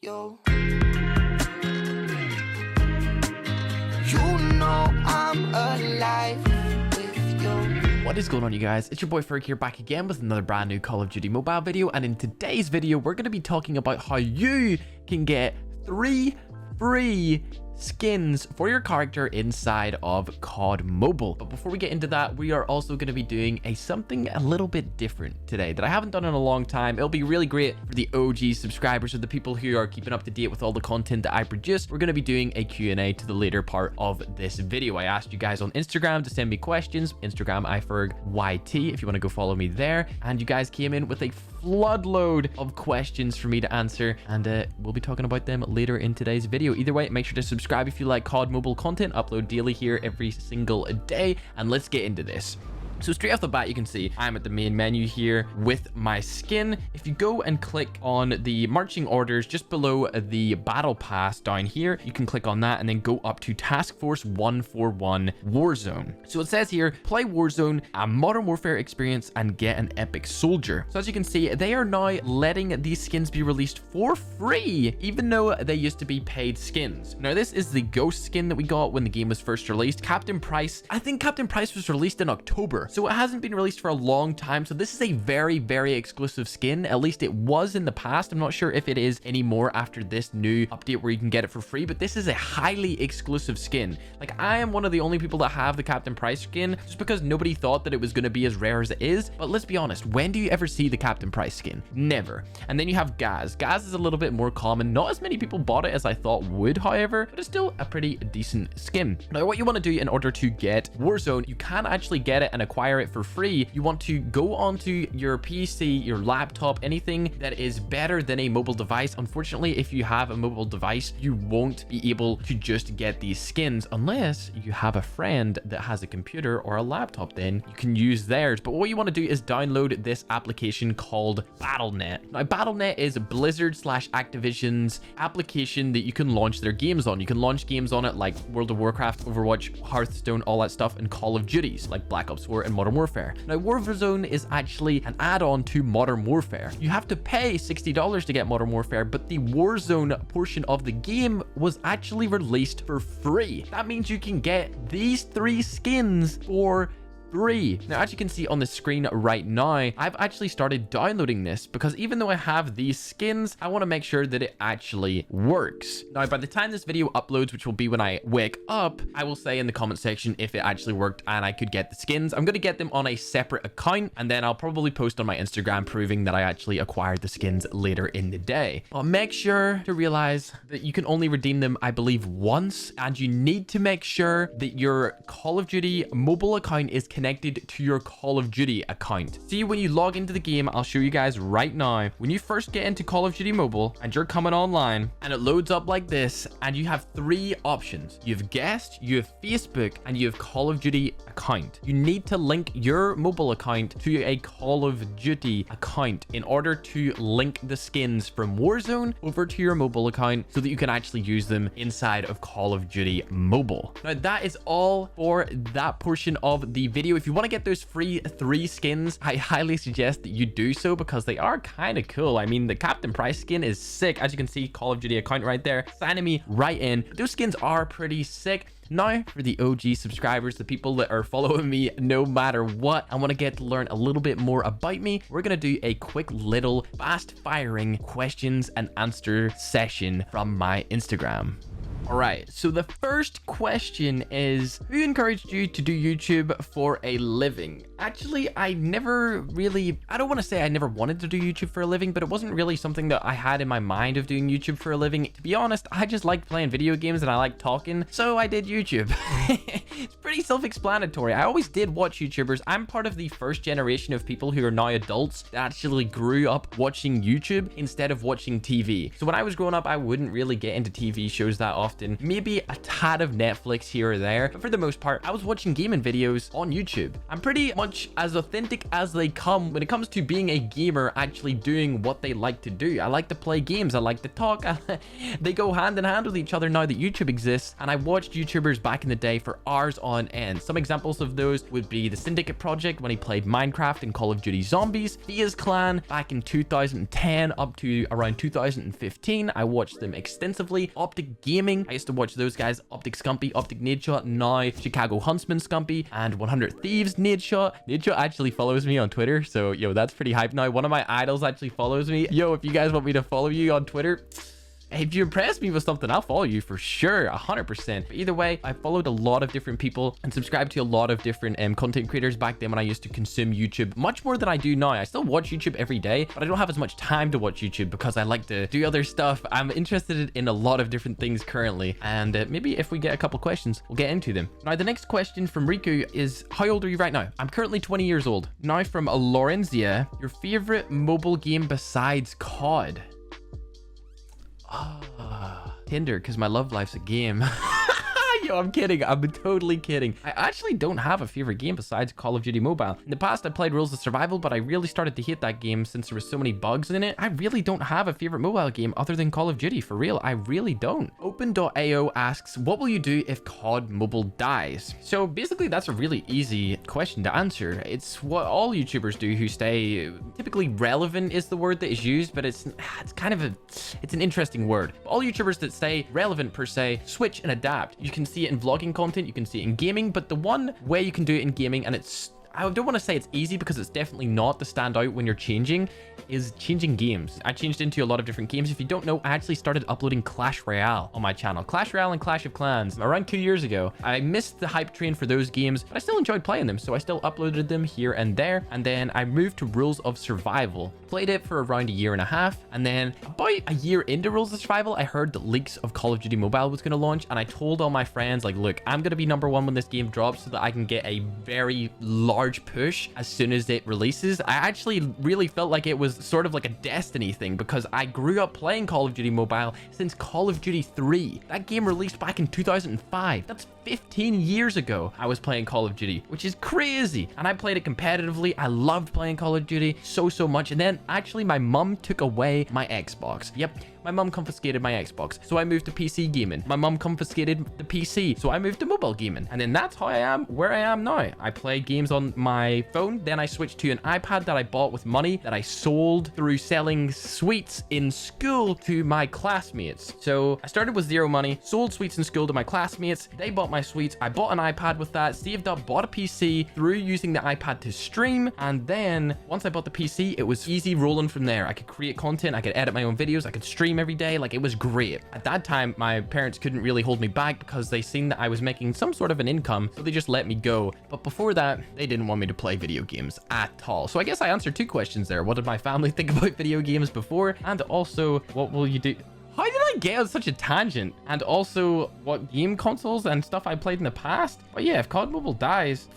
you. You know I'm alive with you. What is going on, you guys? It's your boy Ferg here, back again with another brand new Call of Duty Mobile video. And in today's video, we're going to be talking about how you can get 3 free skins for your character inside of COD Mobile. But before we get into that, we are also going to be doing something a little bit different today that I haven't done in a long time. It'll be really great for the OG subscribers or the people who are keeping up to date with all the content that I produce. We're going to be doing a Q&A to the later part of this video. I asked you guys on Instagram to send me questions. Instagram iFerg YT if you want to go follow me there. And you guys came in with a floodload of questions for me to answer, and we'll be talking about them later in today's video. Either way, make sure to subscribe if you like COD Mobile content. Upload daily here every single day, and let's get into this. So straight off the bat, you can see I'm at the main menu here with my skin. If you go and click on the marching orders just below the battle pass down here, you can click on that and then go up to Task Force 141 Warzone. So it says here, play Warzone, a modern warfare experience, and get an epic soldier. So as you can see, they are now letting these skins be released for free, even though they used to be paid skins. Now this is the ghost skin that we got when the game was first released. Captain Price, I think Captain Price was released in October. So it hasn't been released for a long time. So this is a very, very exclusive skin. At least it was in the past. I'm not sure if it is anymore after this new update where you can get it for free, but this is a highly exclusive skin. Like, I am one of the only people that have the Captain Price skin just because nobody thought that it was going to be as rare as it is. But let's be honest, when do you ever see the Captain Price skin? Never. And then you have Gaz. Gaz is a little bit more common. Not as many people bought it as I thought would, however, but it's still a pretty decent skin. Now, what you want to do in order to get Warzone, you can actually get it and acquire it for free. You want to go onto your PC, your laptop, anything that is better than a mobile device. Unfortunately, if you have a mobile device, you won't be able to just get these skins unless you have a friend that has a computer or a laptop. Then you can use theirs. But what you want to do is download this application called Battle.net. Now, Battle.net is Blizzard/Activision's application that you can launch their games on. You can launch games on it like World of Warcraft, Overwatch, Hearthstone, all that stuff, and Call of Duties like Black Ops 4 and Modern Warfare. Now, Warzone is actually an add-on to Modern Warfare. You have to pay $60 to get Modern Warfare, but the Warzone portion of the game was actually released for free. That means you can get these 3 skins for free. Now, as you can see on the screen right now, I've actually started downloading this because even though I have these skins, I want to make sure that it actually works. Now, by the time this video uploads, which will be when I wake up, I will say in the comment section if it actually worked and I could get the skins. I'm going to get them on a separate account, and then I'll probably post on my Instagram proving that I actually acquired the skins later in the day. But make sure to realize that you can only redeem them, I believe, once, and you need to make sure that your Call of Duty mobile account is connected to your Call of Duty account. See, when you log into the game, I'll show you guys right now. When you first get into Call of Duty Mobile and you're coming online and it loads up like this, and you have 3 options. You have guest, you have Facebook, and you have Call of Duty account. You need to link your mobile account to a Call of Duty account in order to link the skins from Warzone over to your mobile account so that you can actually use them inside of Call of Duty Mobile. Now, that is all for that portion of the video. If you want to get those free 3 skins, I highly suggest that you do so because they are kind of cool. I mean, the Captain Price skin is sick. As you can see, Call of Duty account right there, signing me right in. Those skins are pretty sick. Now, for the OG subscribers, the people that are following me no matter what, I want to get to learn a little bit more about me. We're going to do a quick little fast firing questions and answer session from my Instagram. All right, so the first question is, who encouraged you to do YouTube for a living? Actually, I don't want to say I never wanted to do YouTube for a living, but it wasn't really something that I had in my mind of doing YouTube for a living. To be honest, I just liked playing video games and I like talking, so I did YouTube. It's pretty self-explanatory. I always did watch YouTubers. I'm part of the first generation of people who are now adults that actually grew up watching YouTube instead of watching TV. So when I was growing up, I wouldn't really get into TV shows that often. Maybe a tad of Netflix here or there, but for the most part, I was watching gaming videos on YouTube. I'm pretty much much as authentic as they come when it comes to being a gamer actually doing what they like to do. I like to play games. I like to talk. They go hand in hand with each other now that YouTube exists, and I watched YouTubers back in the day for hours on end. Some examples of those would be the Syndicate Project when he played Minecraft and Call of Duty Zombies, Fia's Clan back in 2010 up to around 2015. I watched them extensively. Optic Gaming, I used to watch those guys. Optic Scumpy, Optic Nadeshot, now Chicago Huntsman Scumpy, and 100 Thieves Nadeshot. Nadeshot actually follows me on Twitter, so yo, that's pretty hype now. One of my idols actually follows me. Yo, if you guys want me to follow you on Twitter, if you impress me with something, I'll follow you for sure, 100%. But either way, I followed a lot of different people and subscribed to a lot of different content creators back then when I used to consume YouTube much more than I do now. I still watch YouTube every day, but I don't have as much time to watch YouTube because I like to do other stuff. I'm interested in a lot of different things currently, and maybe if we get a couple questions, we'll get into them. Now, the next question from Riku is, how old are you right now? I'm currently 20 years old. Now from Lorenzia, your favorite mobile game besides COD? Tinder, because my love life's a game. Yo, I'm kidding. I'm totally kidding. I actually don't have a favorite game besides Call of Duty Mobile. In the past, I played Rules of Survival, but I really started to hate that game since there were so many bugs in it. I really don't have a favorite mobile game other than Call of Duty, for real. I really don't. Open.ao asks, what will you do if COD Mobile dies? So basically, that's a really easy question to answer. It's what all YouTubers do who stay typically relevant is the word that is used, but it's kind of it's an interesting word. All YouTubers that stay relevant per se switch and adapt. You can see it in vlogging content, you can see it in gaming, but the one way you can do it in gaming, and I don't want to say it's easy because it's definitely not to stand out when you're changing, is changing games. I changed into a lot of different games. If you don't know, I actually started uploading Clash Royale on my channel. Clash Royale and Clash of Clans around 2 years ago. I missed the hype train for those games, but I still enjoyed playing them, so I still uploaded them here and there. And then I moved to Rules of Survival. Played it for around a year and a half, and then about a year into Rules of Survival, I heard that leaks of Call of Duty Mobile was going to launch, and I told all my friends, like, look, I'm going to be #1 when this game drops so that I can get a very large push as soon as it releases. I actually really felt like it was sort of like a Destiny thing because I grew up playing Call of Duty Mobile since Call of Duty 3. That game released back in 2005. That's 15 years ago I was playing Call of Duty, which is crazy. And I played it competitively. I loved playing Call of Duty so much. And then actually my mum took away my Xbox. Yep. My mum confiscated my Xbox, so I moved to PC gaming. My mum confiscated the PC, so I moved to mobile gaming. And then that's how I am where I am now. I play games on my phone, then I switched to an iPad that I bought with money that I sold through selling sweets in school to my classmates. So I started with zero money, sold sweets in school to my classmates. They bought my sweets. I bought an iPad with that, saved up, bought a PC through using the iPad to stream. And then once I bought the PC, it was easy rolling from there. I could create content, I could edit my own videos, I could stream every day. Like, it was great. At that time, my parents couldn't really hold me back because they seen that I was making some sort of an income, so they just let me go. But before that, they didn't want me to play video games at all. So I guess I answered 2 questions there. What did my family think about video games before? And also, what will you do? How did I get on such a tangent? And also, what game consoles and stuff I played in the past? But yeah, if COD Mobile dies,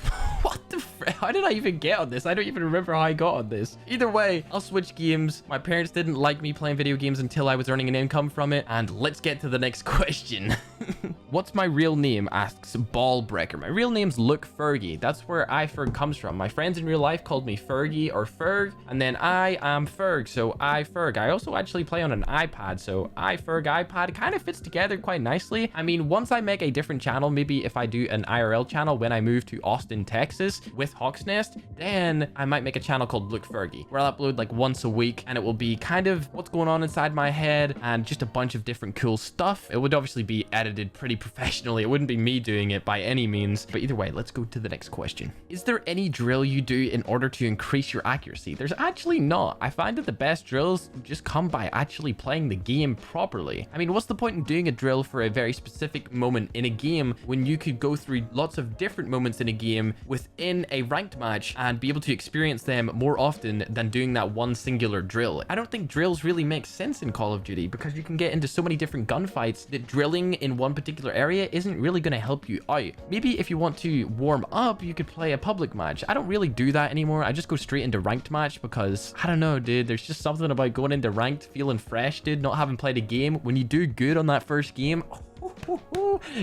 what the frick? How did I even get on this? I don't even remember how I got on this. Either way, I'll switch games. My parents didn't like me playing video games until I was earning an income from it. And let's get to the next question. What's my real name? Asks Ballbreaker. My real name's Look Fergie. That's where iFerg comes from. My friends in real life called me Fergie or Ferg, and then I am Ferg, so iFerg. I also actually play on an iPad, so iFerg iPad. It kind of fits together quite nicely. I mean, once I make a different channel, maybe if I do an IRL channel when I move to Austin, Texas with Hawk's Nest, then I might make a channel called Look Fergie, where I'll upload like once a week, and it will be kind of what's going on inside my head and just a bunch of different cool stuff. It would obviously be edited pretty professionally. It wouldn't be me doing it by any means. But either way, let's go to the next question. Is there any drill you do in order to increase your accuracy? There's actually not. I find that the best drills just come by actually playing the game properly. I mean, what's the point in doing a drill for a very specific moment in a game when you could go through lots of different moments in a game within a ranked match and be able to experience them more often than doing that one singular drill? I don't think drills really make sense in Call of Duty because you can get into so many different gunfights that drilling in one particular area isn't really going to help you out. Maybe if you want to warm up, you could play a public match. I don't really do that anymore. I just go straight into ranked match because I don't know, dude. There's just something about going into ranked feeling fresh, dude, not having played a game. When you do good on that first game,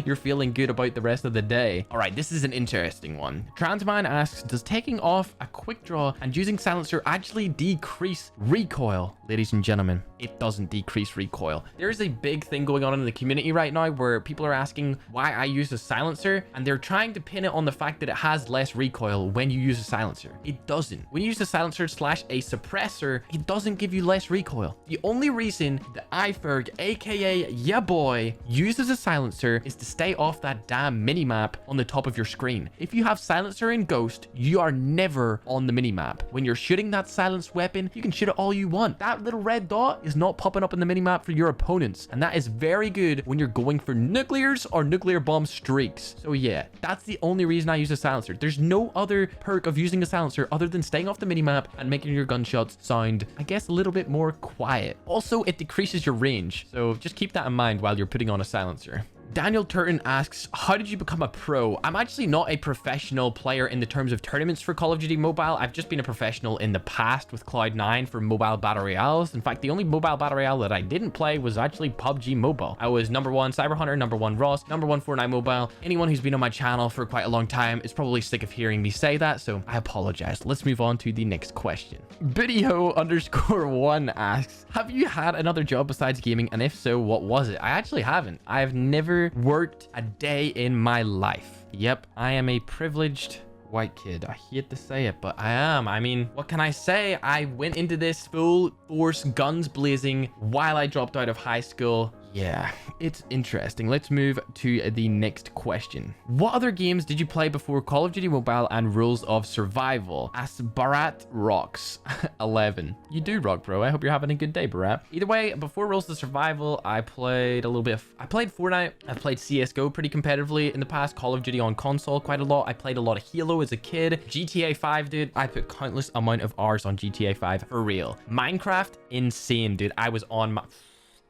You're feeling good about the rest of the day. All right, this is an interesting one. Transman asks, does taking off a quick draw and using silencer actually decrease recoil? Ladies and gentlemen, it doesn't decrease recoil. There's a big thing going on in the community right now where people are asking why I use a silencer, and they're trying to pin it on the fact that it has less recoil when you use a silencer. It doesn't. When you use a silencer slash a suppressor, it doesn't give you less recoil. The only reason the iFerg, aka ya boy, uses a silencer is to stay off that damn minimap on the top of your screen. If you have silencer in Ghost, you are never on the minimap. When you're shooting that silenced weapon, you can shoot it all you want. That little red dot is not popping up in the minimap for your opponents, and that is very good when you're going for nuclears or nuclear bomb streaks. So yeah, that's the only reason I use a silencer. There's no other perk of using a silencer other than staying off the minimap and making your gunshots sound, I guess, a little bit more quiet. Also, it decreases your range, so just keep that in mind while you're putting on a silencer. Daniel Turton asks, how did you become a pro? I'm actually not a professional player in the terms of tournaments for Call of Duty Mobile. I've just been a professional in the past with Cloud9 for mobile battle royales. In fact, the only mobile battle royale that I didn't play was actually PUBG Mobile. I was number 1 Cyber Hunter, number 1 Ross, number 1 Fortnite Mobile. Anyone who's been on my channel for quite a long time is probably sick of hearing me say that, so I apologize. Let's move on to the next question. Video_1 asks, have you had another job besides gaming, and if so, what was it? I actually haven't. I've never worked a day in my life. Yep, I am a privileged white kid. I hate to say it, but I am. I mean, what can I say? I went into this full force, guns blazing, while I dropped out of high school. Yeah, it's interesting. Let's move to the next question. What other games did you play before Call of Duty Mobile and Rules of Survival? Asks Barat Rocks 11. You do rock, bro. I hope you're having a good day, Barat. Either way, before Rules of Survival, I played a little bit I played Fortnite. I played CSGO pretty competitively in the past. Call of Duty on console quite a lot. I played a lot of Halo as a kid. GTA 5, dude. I put countless amount of hours on GTA 5 for real. Minecraft, insane, dude. I was on my...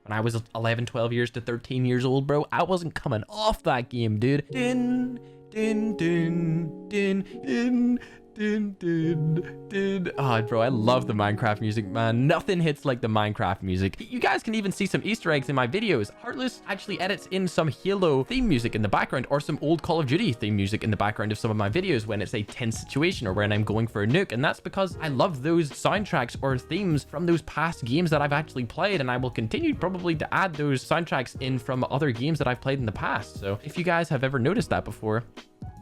When I was 11, 12 years to 13 years old, bro, I wasn't coming off that game, dude. Din, din, din, din, din, din, din, din. Oh, bro, I love the Minecraft music, man. Nothing hits like the Minecraft music. You guys can even see some Easter eggs in my videos. Heartless actually edits in some Halo theme music in the background, or some old Call of Duty theme music in the background of some of my videos when it's a tense situation or when I'm going for a nuke. And that's because I love those soundtracks or themes from those past games that I've actually played, and I will continue probably to add those soundtracks in from other games that I've played in the past. So if you guys have ever noticed that before,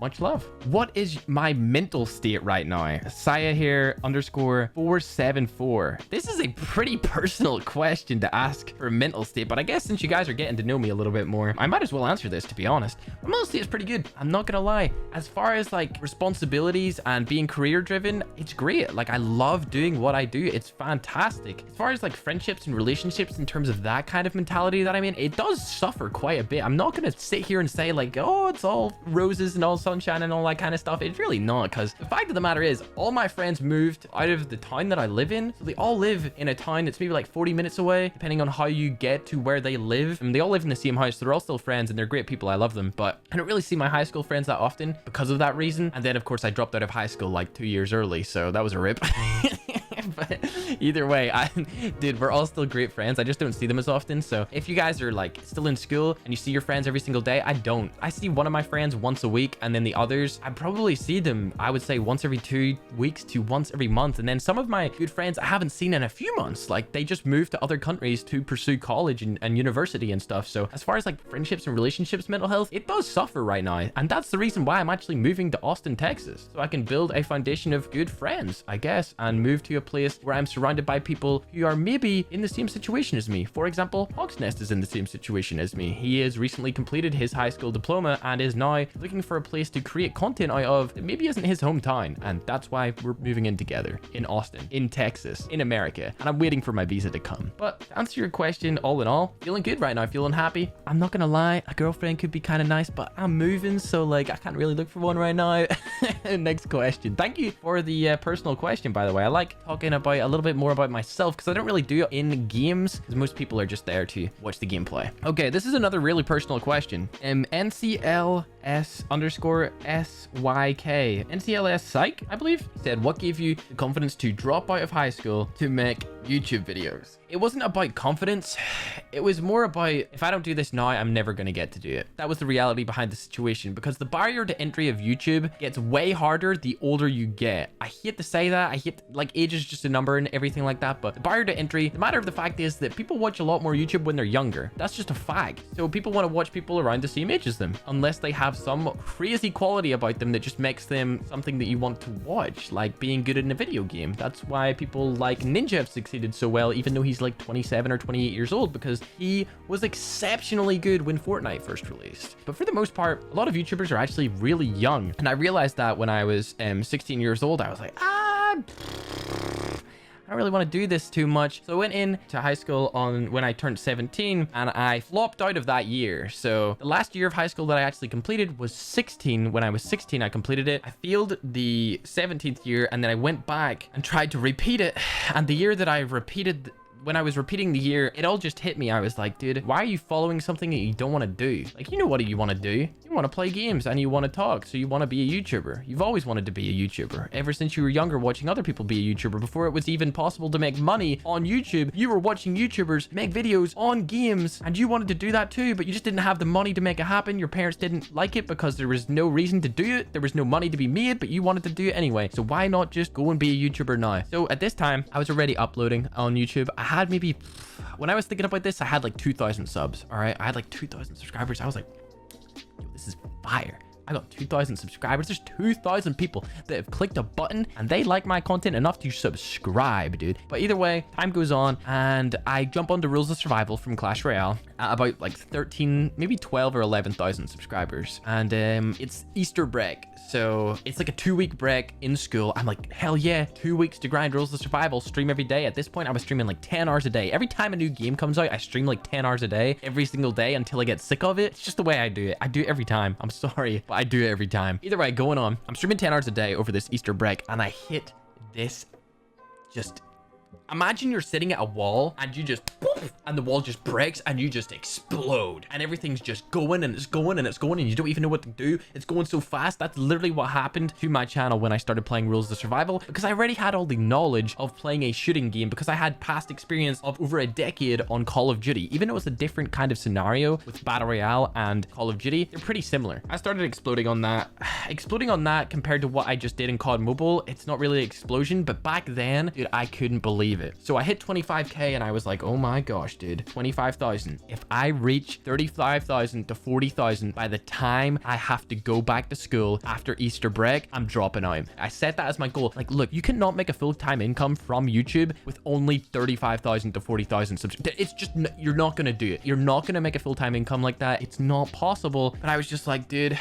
much love. What is my mental state right now? Saya here _474. This is a pretty personal question to ask for mental state, but I guess since you guys are getting to know me a little bit more, I might as well answer this, to be honest. My mental state is pretty good. I'm not gonna lie. As far as like responsibilities and being career driven, it's great. Like, I love doing what I do. It's fantastic. As far as like friendships and relationships in terms of that kind of mentality that I'm in, it does suffer quite a bit. I'm not gonna sit here and say like, oh, it's all roses and all sunshine and all that kind of stuff. It's really not, because the fact of the matter is all my friends moved out of the town that I live in, so they all live in a town that's maybe like 40 minutes away, depending on how you get to where they live, and they all live in the same house, so they're all still friends and they're great people. I love them, but I don't really see my high school friends that often because of that reason. And then of course I dropped out of high school like 2 years early, so that was a rip. But either way, dude, we're all still great friends. I just don't see them as often. So if you guys are like still in school and you see your friends every single day, I don't. I see one of my friends once a week, and then the others, I probably see them, I would say, once every 2 weeks to once every month. And then some of my good friends I haven't seen in a few months. Like, they just moved to other countries to pursue college and university and stuff. So as far as like friendships and relationships, mental health, it does suffer right now. And that's the reason why I'm actually moving to Austin, Texas, so I can build a foundation of good friends, I guess, and move to a place where I'm surrounded by people who are maybe in the same situation as me. For example, Hogsnest is in the same situation as me. He has recently completed his high school diploma and is now looking for a place to create content out of that maybe isn't his hometown, and that's why we're moving in together in Austin, in Texas, in America, and I'm waiting for my visa to come. But to answer your question, all in all, feeling good right now, feeling happy. I'm not gonna lie, a girlfriend could be kind of nice, but I'm moving, so like I can't really look for one right now. Next question. Thank you for the personal question, by the way. I like talking about a little bit more about myself because I don't really do it in games, because most people are just there to watch the gameplay. Okay, this is another really personal question. NCLS_SYK. NCLS Psych, I believe, said, what gave you the confidence to drop out of high school to make YouTube videos? it wasn't about confidence. It was more about, if I don't do this now, I'm never going to get to do it. That was the reality behind the situation, because the barrier to entry of YouTube gets way harder the older you get. I hate to say that. I hate, like, age is just a number and everything like that, but the barrier to entry, the matter of the fact is that people watch a lot more YouTube when they're younger. That's just a fact. So people want to watch people around the same age as them, unless they have some crazy quality about them that just makes them something that you want to watch, like being good in a video game. That's why people like Ninja have succeeded so well, even though he's like 27 or 28 years old, because he was exceptionally good when Fortnite first released. But for the most part, a lot of YouTubers are actually really young. And I realized that when I was 16 years old. I was like, I don't really want to do this too much. So I went into high school when I turned 17, and I flopped out of that year. So the last year of high school that I actually completed was 16. When I was 16, I completed it. I failed the 17th year, and then I went back and tried to repeat it. And the year that I repeated, when I was repeating the year, it all just hit me. I was like, dude, why are you following something that you don't want to do? Like, you know what you want to do? You want to play games and you want to talk, so you want to be a YouTuber. You've always wanted to be a YouTuber. Ever since you were younger, watching other people be a YouTuber. Before it was even possible to make money on YouTube, you were watching YouTubers make videos on games, and you wanted to do that too, but you just didn't have the money to make it happen. Your parents didn't like it because there was no reason to do it. There was no money to be made, but you wanted to do it anyway. So why not just go and be a YouTuber now? So at this time, I was already uploading on YouTube. I had maybe, when I was thinking about this, I had like 2,000 subs. All right, I had like 2,000 subscribers. I was like, yo, this is fire. I got 2,000 subscribers. There's 2,000 people that have clicked a button and they like my content enough to subscribe, dude. But either way, time goes on and I jump onto Rules of Survival from Clash Royale at about like 13, maybe 12 or 11,000 subscribers. And it's Easter break. So it's like a 2-week break in school. I'm like, hell yeah, 2 weeks to grind Rules of Survival, stream every day. At this point, I was streaming like 10 hours a day. Every time a new game comes out, I stream like 10 hours a day, every single day until I get sick of it. It's just the way I do it. I do it every time. I'm sorry, but I do it every time. Either way, going on, I'm streaming 10 hours a day over this Easter break, and I hit this just... Imagine you're sitting at a wall and you just poof, and the wall just breaks and you just explode and everything's just going and it's going and it's going and you don't even know what to do. It's going so fast. That's literally what happened to my channel when I started playing Rules of Survival, because I already had all the knowledge of playing a shooting game, because I had past experience of over a decade on Call of Duty. Even though it's a different kind of scenario with Battle Royale and Call of Duty, they're pretty similar. I started exploding on that. Exploding on that compared to what I just did in COD Mobile, it's not really an explosion, but back then, dude, I couldn't believe it. So I hit 25k and I was like, oh my gosh, dude, 25,000. If I reach 35,000 to 40,000 by the time I have to go back to school after Easter break, I'm dropping out. I set that as my goal. Like, look, you cannot make a full-time income from YouTube with only 35,000 to 40,000 subscribers. It's just, you're not going to do it. You're not going to make a full-time income like that. It's not possible. But I was just like, dude,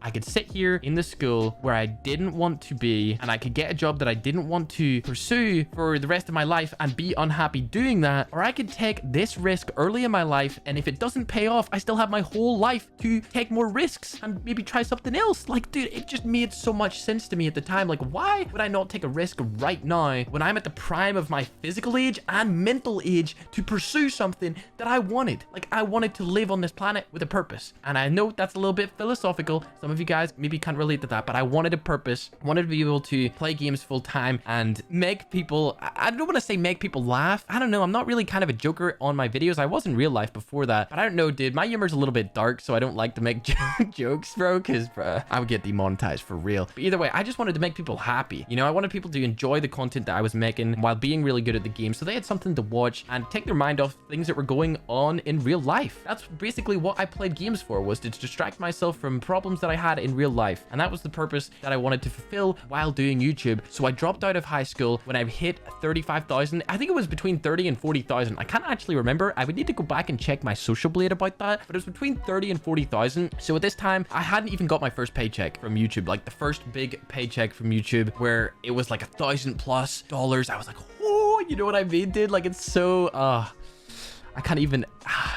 I could sit here in the school where I didn't want to be, and I could get a job that I didn't want to pursue for the rest of my life and be unhappy doing that, or I could take this risk early in my life, and if it doesn't pay off, I still have my whole life to take more risks and maybe try something else. Like, dude, it just made so much sense to me at the time. Like, why would I not take a risk right now when I'm at the prime of my physical age and mental age to pursue something that I wanted? Like, I wanted to live on this planet with a purpose. And I know that's a little bit philosophical. Some of you guys maybe can't relate to that, but I wanted a purpose. I wanted to be able to play games full time and make people, I don't want to say make people laugh. I don't know. I'm not really kind of a joker on my videos. I was in real life before that, but I don't know, dude. My humor's a little bit dark, so I don't like to make jokes, bro, because I would get demonetized for real. But either way, I just wanted to make people happy. You know, I wanted people to enjoy the content that I was making while being really good at the game, so they had something to watch and take their mind off things that were going on in real life. That's basically what I played games for, was to distract myself from problems that I had in real life. And that was the purpose that I wanted to fulfill while doing YouTube. So I dropped out of high school when I hit 35,000. I think it was between 30 and 40,000. I can't actually remember. I would need to go back and check my social blade about that, but it was between 30 and 40,000. So at this time, I hadn't even got my first paycheck from YouTube, like the first big paycheck from YouTube where it was like $1,000+ I was like, oh, you know what I mean, dude? Like, it's so, I can't even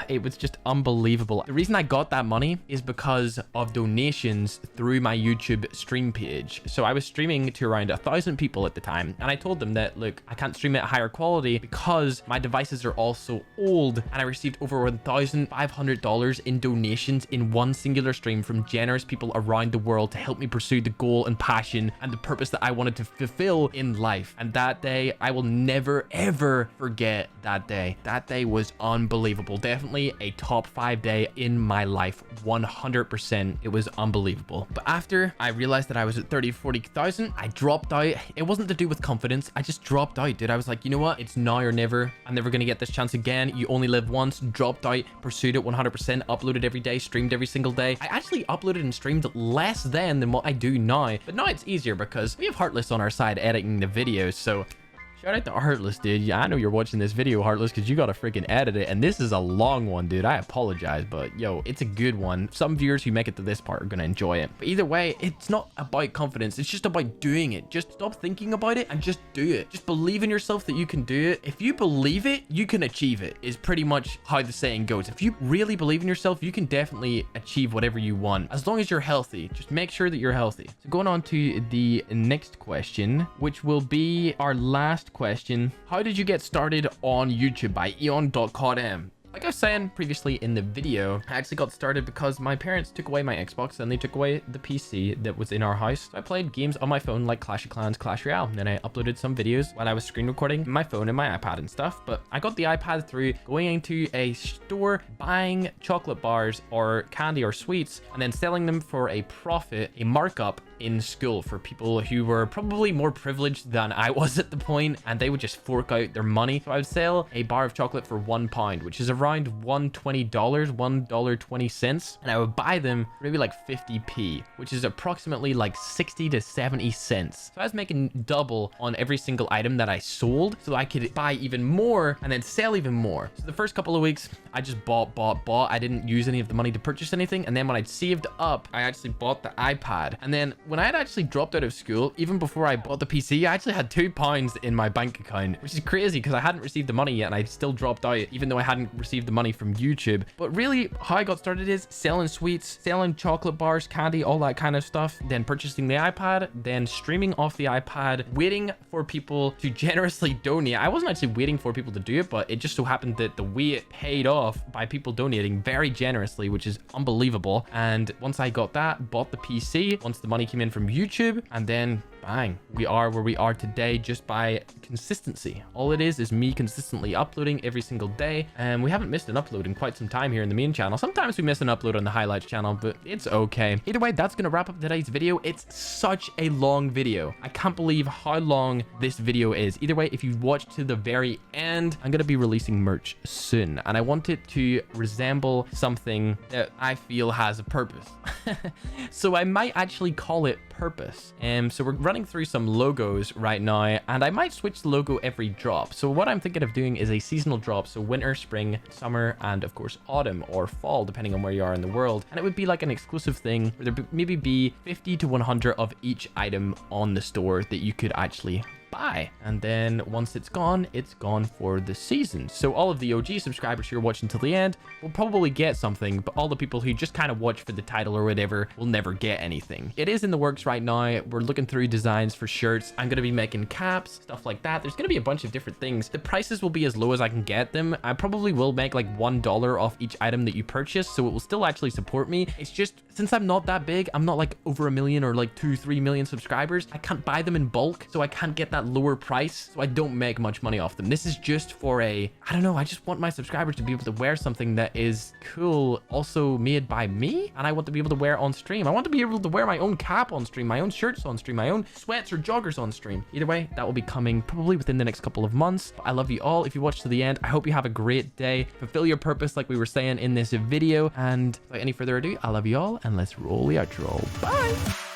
it was just unbelievable. The reason I got that money is because of donations through my YouTube stream page. So I was streaming to around 1,000 people at the time, and I told them that, look, I can't stream at higher quality because my devices are all so old, and I received over $1,500 in donations in one singular stream from generous people around the world to help me pursue the goal and passion and the purpose that I wanted to fulfill in life. And that day, I will never ever forget that day. That day was unbelievable. Definitely a top 5 day in my life. 100%. It was unbelievable. But after I realized that I was at 40,000, I dropped out. It wasn't to do with confidence. I just dropped out, dude. I was like, you know what? It's now or never. I'm never going to get this chance again. You only live once. Dropped out, pursued it 100%, uploaded every day, streamed every single day. I actually uploaded and streamed less than what I do now. But now it's easier because we have Heartless on our side editing the videos. So shout out to Heartless, dude. Yeah, I know you're watching this video, Heartless, because you got to freaking edit it. And this is a long one, dude. I apologize, but yo, it's a good one. Some viewers who make it to this part are going to enjoy it. But either way, it's not about confidence. It's just about doing it. Just stop thinking about it and just do it. Just believe in yourself that you can do it. If you believe it, you can achieve it, is pretty much how the saying goes. If you really believe in yourself, you can definitely achieve whatever you want. As long as you're healthy, just make sure that you're healthy. So going on to the next question, which will be our last question. How did you get started on YouTube? By eon.codm. Like I was saying previously in the video, I actually got started because my parents took away my Xbox and they took away the PC that was in our house. So I played games on my phone like Clash of Clans, Clash Royale. And then I uploaded some videos while I was screen recording my phone and my iPad and stuff. But I got the iPad through going into a store, buying chocolate bars or candy or sweets, and then selling them for a profit, a markup in school for people who were probably more privileged than I was at the point, and they would just fork out their money. So I would sell a bar of chocolate for £1, which is around $120, $1.20, and I would buy them for maybe like 50p, which is approximately like 60 to 70 cents. So I was making double on every single item that I sold, so I could buy even more and then sell even more. So the first couple of weeks, I just bought. I didn't use any of the money to purchase anything, and then when I'd saved up, I actually bought the iPad. And then when I had actually dropped out of school, even before I bought the PC, I actually had £2 in my bank account, which is crazy because I hadn't received the money yet and I still dropped out, even though I hadn't received the money from YouTube. But really, how I got started is selling sweets, selling chocolate bars, candy, all that kind of stuff, then purchasing the iPad, then streaming off the iPad, waiting for people to generously donate. I wasn't actually waiting for people to do it, but it just so happened that the wait paid off by people donating very generously, which is unbelievable. And once I got that, bought the PC, once the money came in from YouTube, and then bang, we are where we are today just by consistency. All it is me consistently uploading every single day, and we haven't missed an upload in quite some time here in the main channel. Sometimes we miss an upload on the highlights channel, but it's okay. Either way, that's gonna wrap up today's video. It's such a long video. I can't believe how long this video is. Either way, if you watch to the very end, I'm gonna be releasing merch soon, and I want it to resemble something that I feel has a purpose. So I might actually call it purpose. So we're running through some logos right now, and I might switch the logo every drop. So what I'm thinking of doing is a seasonal drop, so winter, spring, summer, and of course autumn or fall, depending on where you are in the world. And it would be like an exclusive thing where there maybe be 50 to 100 of each item on the store that you could actually buy, and then once it's gone for the season. So all of the OG subscribers who are watching till the end will probably get something, but all the people who just kind of watch for the title or whatever will never get anything. It is in the works right now. We're looking through designs for shirts. I'm going to be making caps, stuff like that. There's going to be a bunch of different things. The prices will be as low as I can get them. I probably will make like $1 off each item that you purchase, so it will still actually support me. It's just, since I'm not that big, I'm not like over 1 million or like 2-3 million subscribers, I can't buy them in bulk, so I can't get that lower price, so I don't make much money off them. This is just for I don't know, I just want my subscribers to be able to wear something that is cool, also made by me, and I want to be able to wear on stream. I want to be able to wear my own cap on stream, my own shirts on stream, my own sweats or joggers on stream. Either way, that will be coming probably within the next couple of months. But I love you all. If you watch to the end, I hope you have a great day. Fulfill your purpose like we were saying in this video, and without any further ado, I love you all, and let's roll the outro. Bye!